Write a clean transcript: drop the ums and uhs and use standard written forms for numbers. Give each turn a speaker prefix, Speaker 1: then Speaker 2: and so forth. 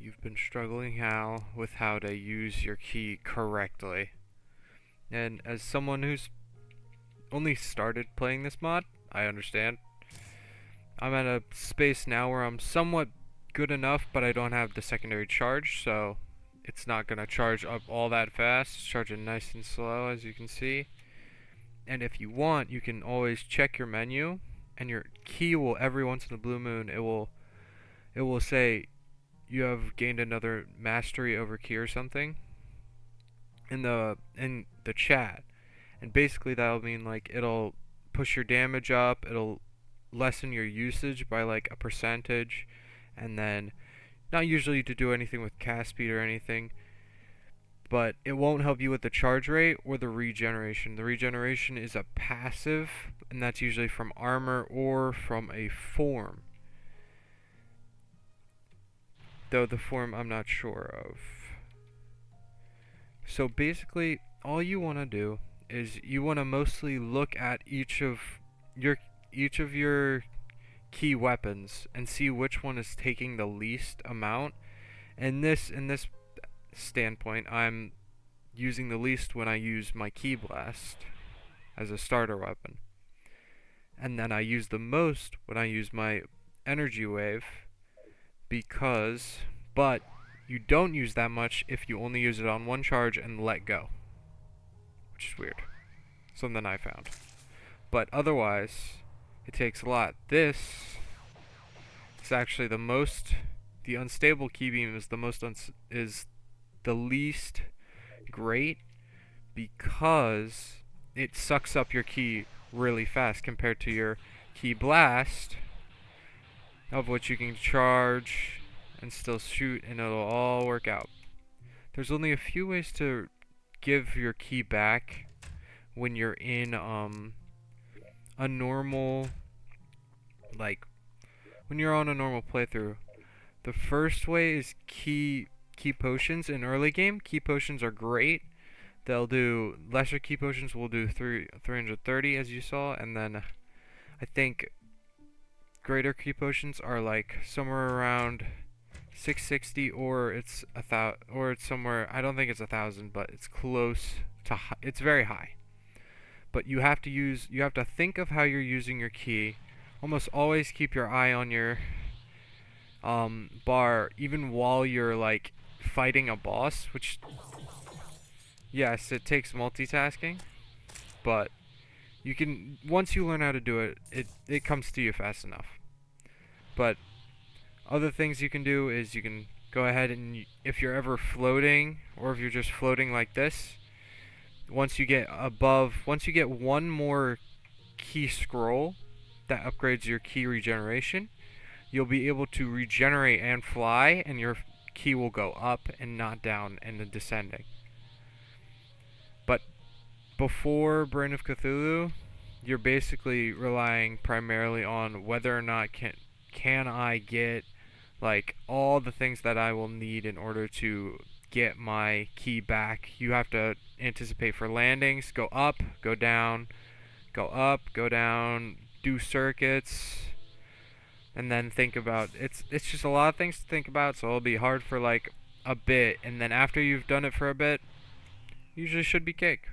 Speaker 1: you've been struggling with how to use your key correctly. And as someone who's only started playing this mod, I understand. I'm at a space now where I'm somewhat good enough, but I don't have the secondary charge, so it's not going to charge up all that fast. It's charging nice and slow, as you can see. And if you want, you can always check your menu, and your key will, every once in a blue moon, it will say you have gained another mastery over key or something in the chat. And basically that'll mean like it'll push your damage up, it'll lessen your usage by like a percentage, and then not usually to do anything with cast speed or anything, but it won't help you with the charge rate or the regeneration. The regeneration is a passive, and that's usually from armor or from a form. Though the form I'm not sure of. So basically, all you want to do is you want to mostly look at each of your key weapons and see which one is taking the least amount. And in this standpoint, I'm using the least when I use my key blast as a starter weapon, and then I use the most when I use my energy wave, but you don't use that much if you only use it on one charge and let go, which is weird, something I found. But otherwise, it takes a lot. This is actually the unstable key beam is the least great, because it sucks up your key really fast compared to your key blast, of which you can charge and still shoot, and it'll all work out. There's only a few ways to give your key back when you're in a normal, like when you're on a normal playthrough. The first way is key potions in early game. Key potions are great. They'll do lesser key potions will do 330 as you saw, and then I think greater key potions are like somewhere around 660, or it's somewhere, I don't think it's 1,000, but it's close to it's very high. But you have to think of how you're using your key. Almost always keep your eye on your bar, even while you're like fighting a boss, which, yes, it takes multitasking, but you can, once you learn how to do it, it comes to you fast enough. But other things you can do is you can go ahead and, if you're ever floating, or if you're just floating like this, once you get one more key scroll that upgrades your key regeneration, you'll be able to regenerate and fly, and your key will go up and not down and then descending. But before Brain of Cthulhu, you're basically relying primarily on whether or not can I get like all the things that I will need in order to get my key back. You have to anticipate for landings, go up, go down, go up, go down, do circuits, and then think about it's just a lot of things to think about, so it'll be hard for like a bit, and then after you've done it for a bit, usually should be cake.